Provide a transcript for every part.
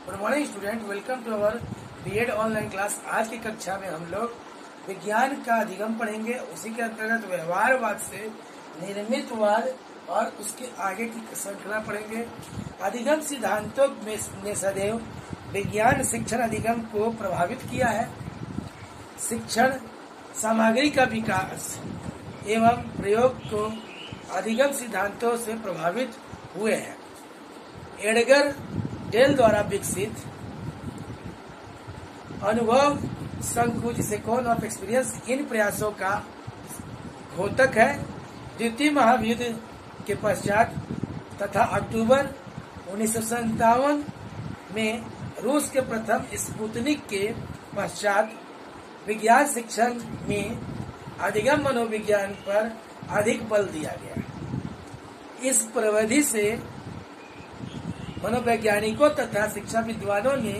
Good morning student, welcome to our BEd online class. आज की कक्षा में हम लोग विज्ञान का अधिगम पढ़ेंगे। उसी के अंतर्गत व्यवहारवाद से निर्मितवाद और उसके आगे की श्रृंखला पढ़ेंगे। अधिगम सिद्धांतों में ने सदैव विज्ञान शिक्षण अधिगम को प्रभावित किया है। शिक्षण सामग्री का विकास एवं प्रयोग को अधिगम सिद्धांतों से प्रभावित हुए हैं। एडगर डेल द्वारा विकसित अनुभव संकुच से कौन ऑफ एक्सपीरियंस इन प्रयासों का घोतक है। द्वितीय महायुद्ध के पश्चात तथा अक्टूबर 1957 में रूस के प्रथम स्पुतनिक के पश्चात विज्ञान शिक्षण में अधिगम मनोविज्ञान पर अधिक बल दिया गया। इस प्रविधि से मनोवैज्ञानिकों तथा शिक्षा विद्वानों ने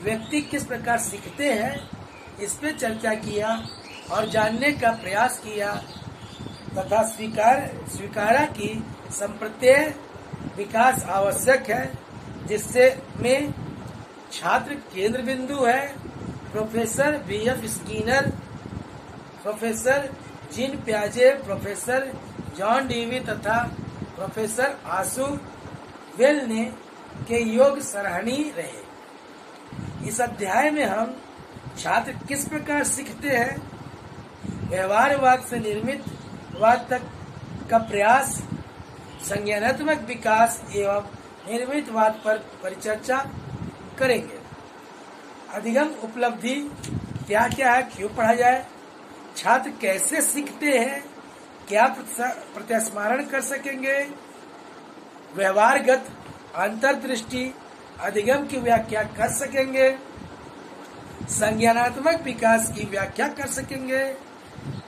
व्यक्ति किस प्रकार सीखते हैं इस पर चर्चा किया और जानने का प्रयास किया तथा स्वीकारा कि संप्रत्यय विकास आवश्यक है, जिससे में छात्र केंद्र बिंदु है। Professor BF Skinner, professor Jean प्याजे, प्रोफेसर जॉन डीवी तथा प्रोफेसर आशु वेल ने के योग सराहनीय रहे। इस अध्याय में हम छात्र किस प्रकार सीखते हैं, व्यवहारवाद से निर्मितवाद तक का प्रयास, संज्ञानात्मक विकास एवं निर्मितवाद पर परिचर्चा करेंगे। अधिगम उपलब्धि क्या क्या है, क्यों पढ़ा जाए, छात्र कैसे सीखते हैं, क्या प्रत्यास्मरण कर सकेंगे, व्यवहारगत अंतर्दृष्टि अधिगम की व्याख्या कर सकेंगे, संज्ञानात्मक विकास की व्याख्या कर सकेंगे।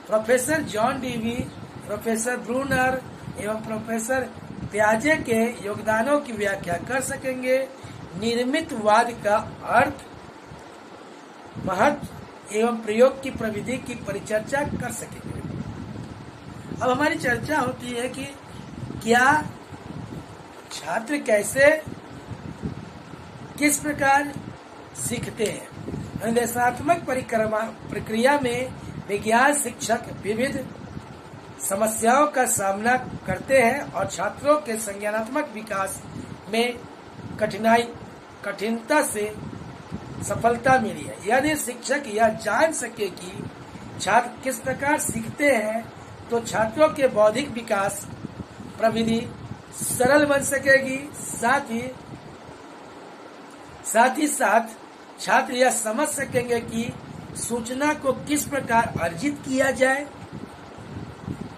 Professor John Dewey, professor Bruner एवं प्रोफेसर प्याजे के योगदानों की व्याख्या कर सकेंगे। निर्मितवाद का अर्थ, महत्व एवं प्रयोग की प्रविधि की परिचर्चा कर सकेंगे। अब हमारी चर्चा होती है कि क्या छात्र कैसे किस प्रकार सीखते हैं। अनुदेशात्मक प्रक्रिया में विज्ञान शिक्षक विविध समस्याओं का सामना करते हैं और छात्रों के संज्ञानात्मक विकास में कठिनता से सफलता मिली है। यदि शिक्षक यह जान सके कि छात्र किस प्रकार सीखते हैं तो छात्रों के बौद्धिक विकास प्रविधि सरल बन सकेगी। साथ ही छात्र यह समझ सकेंगे कि सूचना को किस प्रकार अर्जित किया जाए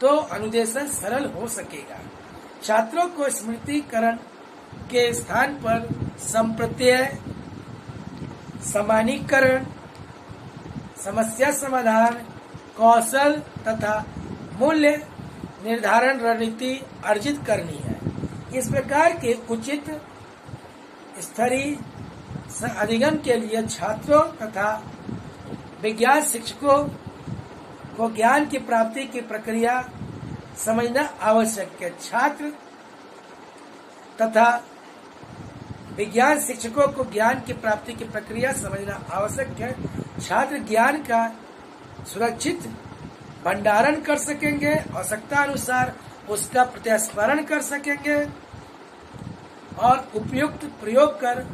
तो अनुदेशन सरल हो सकेगा। छात्रों को स्मृतिकरण के स्थान पर संप्रत्यय, सामान्यीकरण, समस्या समाधान, कौशल तथा मूल्य निर्धारण रणनीति अर्जित करनी है। इस प्रकार के उचित स्तरीय अधिगम के लिए छात्रों तथा विज्ञान शिक्षकों को ज्ञान की प्राप्ति की प्रक्रिया समझना आवश्यक है। छात्र तथा विज्ञान शिक्षकों को ज्ञान की प्राप्ति की प्रक्रिया समझना आवश्यक है। छात्र ज्ञान का सुरक्षित भंडारण कर सकेंगे, आवश्यकता अनुसार उसका प्रत्यास्मरण कर सकेंगे और उपयुक्त प्रयोग कर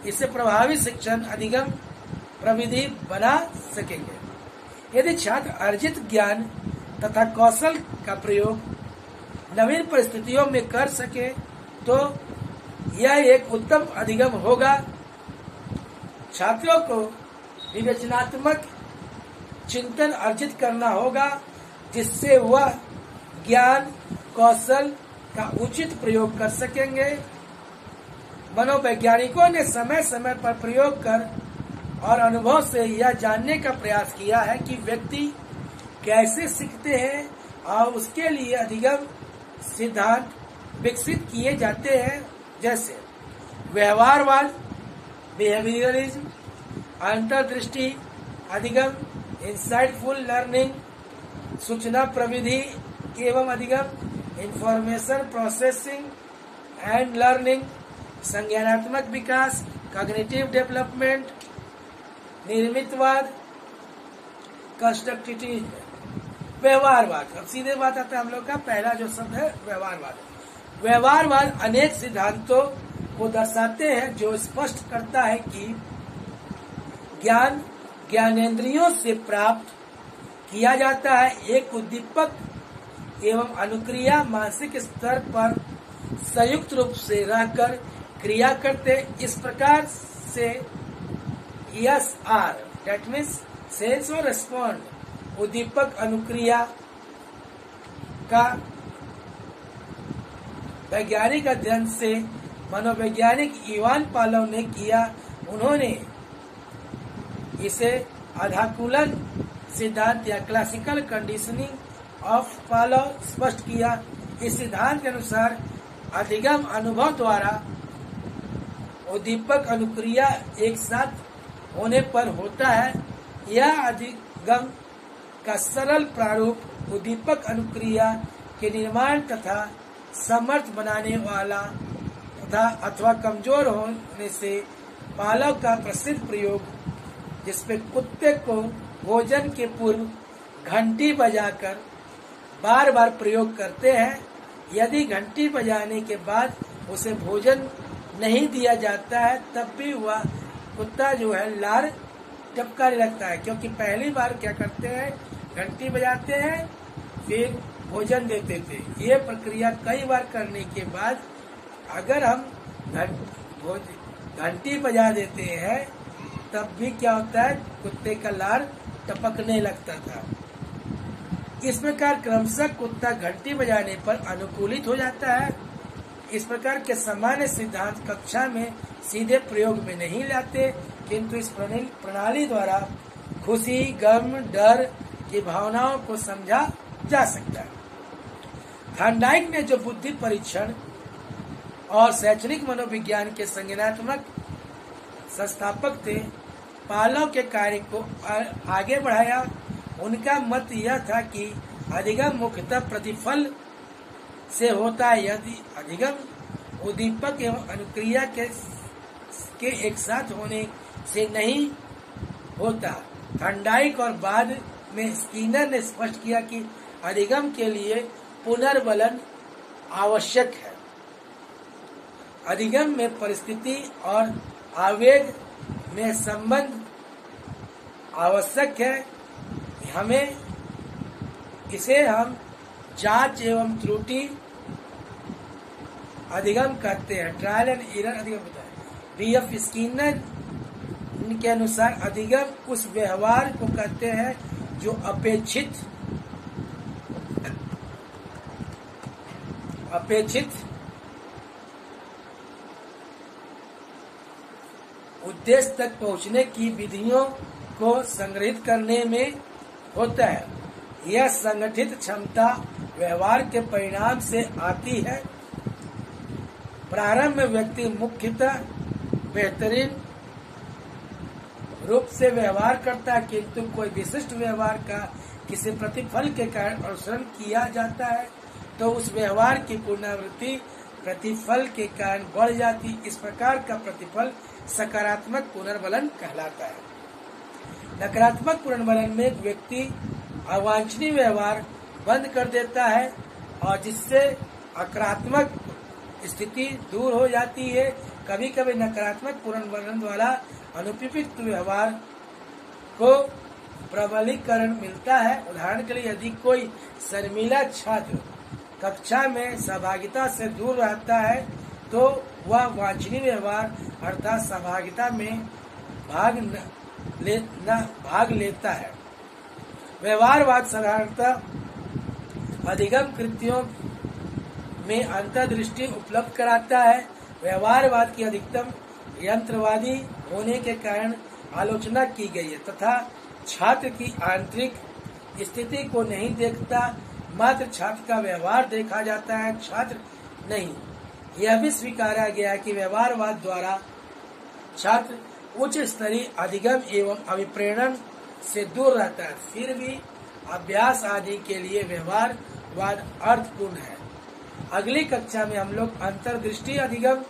इसे प्रभावी शिक्षण अधिगम प्रविधि बना सकेंगे। यदि छात्र अर्जित ज्ञान तथा कौशल का प्रयोग नवीन परिस्थितियों में कर सके तो यह एक उत्तम अधिगम होगा। छात्रों को विवेचनात्मक चिंतन अर्जित करना होगा, जिससे वह ज्ञान कौशल का उचित प्रयोग कर सकेंगे। मनोवैज्ञानिकों ने समय समय पर प्रयोग कर और अनुभव से यह जानने का प्रयास किया है कि व्यक्ति कैसे सीखते हैं और उसके लिए अधिगम सिद्धांत विकसित किए जाते हैं, जैसे व्यवहारवाद, बिहेवियरिज्म, अंतर्दृष्टि अधिगम, इंसाइटफुल लर्निंग, सूचना प्रविधि एवं अधिगम, इंफॉर्मेशन प्रोसेसिंग एंड लर्निंग, संज्ञानात्मक विकास, कॉग्निटिव डेवलपमेंट, निर्मितवाद, कंस्ट्रक्टिविटी, व्यवहारवाद। अब सीधे बात आता है हम लोग का पहला जो शब्द है व्यवहारवाद। व्यवहारवाद अनेक सिद्धांतों को दर्शाते हैं जो स्पष्ट करता है कि ज्ञान ज्ञानेंद्रियों से प्राप्त किया जाता है। एक उद्दीपक एवं अनुक्रिया मानसिक स्तर पर संयुक्त रूप से रहकर क्रिया करते। इस प्रकार से ESR, that means सेंस और रेस्पॉन्ड, उद्दीपक अनुक्रिया का वैज्ञानिक अध्ययन से मनोवैज्ञानिक इवान पालोव ने किया। उन्होंने इसे आधाकुलन सिद्धांत या क्लासिकल कंडीशनिंग ऑफ पालोव स्पष्ट किया। इस सिद्धांत के अनुसार अधिगम अनुभव द्वारा उद्दीपक अनुक्रिया एक साथ होने पर होता है। यह अधिगम का सरल प्रारूप उद्दीपक अनुक्रिया के निर्माण तथा समर्थ बनाने वाला तथा अथवा कमजोर होने से पालोव का प्रसिद्ध प्रयोग, जिसपे कुत्ते को भोजन के पूर्व घंटी बजाकर बार बार प्रयोग करते हैं। यदि घंटी बजाने के बाद उसे भोजन नहीं दिया जाता है तब भी वह कुत्ता जो है लार टपकाने लगता है, क्योंकि पहली बार क्या करते हैं, घंटी बजाते हैं फिर भोजन देते थे। ये प्रक्रिया कई बार करने के बाद अगर हम घंटी बजा देते हैं तब भी क्या होता है, कुत्ते का लार टपकने लगता था। इस प्रकार क्रमशः कुत्ता घंटी बजाने पर अनुकूलित हो जाता है। इस प्रकार के सामान्य सिद्धांत कक्षा में सीधे प्रयोग में नहीं लाते, किंतु इस प्रणाली द्वारा खुशी, गम, डर की भावनाओं को समझा जा सकता है। थॉर्नडाइक ने जो बुद्धि परीक्षण और शैक्षणिक मनोविज्ञान के संज्ञानात्मक संस्थापक थे, पालोव के कार्य को आगे बढ़ाया। उनका मत यह था कि अधिगम मुख्यतः प्रतिफल से होता है। यदि अधिगम उद्दीपक एवं अनुक्रिया के एक साथ होने से नहीं होता। थॉर्नडाइक और बाद में स्किनर ने स्पष्ट किया कि अधिगम के लिए पुनर्बलन आवश्यक है। अधिगम में परिस्थिति और आवेग में संबंध आवश्यक है। इसे हम जांच एवं त्रुटि अधिगम कहते हैं, ट्रायल एंड एरर अधिगम होता है। B.F. स्किनर के अनुसार अधिगम उस व्यवहार को कहते हैं जो अपेक्षित उद्देश्य तक पहुंचने की विधियों को संग्रहित करने में होता है। यह संगठित क्षमता व्यवहार के परिणाम से आती है। प्रारंभ में व्यक्ति मुख्यतः बेहतरीन रूप से व्यवहार करता है, किंतु कोई विशिष्ट व्यवहार का किसी प्रतिफल के कारण अनुसरण किया जाता है तो उस व्यवहार की पुनरावृत्ति प्रतिफल के कारण बढ़ जाती। इस प्रकार का प्रतिफल सकारात्मक पुनर्बलन कहलाता है। नकारात्मक पुनर्बलन में व्यक्ति अवांछनीय व्यवहार बंद कर देता है और जिससे आक्रामक स्थिति दूर हो जाती है। कभी कभी नकारात्मक पुनर्बलन द्वारा अनुपयुक्त व्यवहार को प्रबलीकरण मिलता है। उदाहरण के लिए यदि कोई शर्मीला छात्र कक्षा में सहभागिता से दूर रहता है तो वह वांछनीय व्यवहार अर्थात सहभागिता में भाग लेता है। व्यवहारवाद साधारणतः अधिगम कृतियों में अंतर्दृष्टि उपलब्ध कराता है। व्यवहारवाद की अधिकतम यंत्रवादी होने के कारण आलोचना की गई है तथा छात्र की आंतरिक स्थिति को नहीं देखता, मात्र छात्र का व्यवहार देखा जाता है, छात्र नहीं। यह भी स्वीकारा गया कि व्यवहारवाद द्वारा छात्र उच्च स्तरीय अधिगम एवं अभिप्रेरण से दूर रहता है। फिर भी अभ्यास आदि के लिए व्यवहारवाद अर्थपूर्ण है। अगली कक्षा में हम लोग अंतर्दृष्टि अधिगम,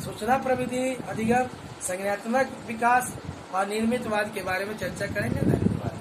सूचना प्रविधि अधिगम संज्ञानात्मक विकास और निर्मितवाद के बारे में चर्चा करेंगे।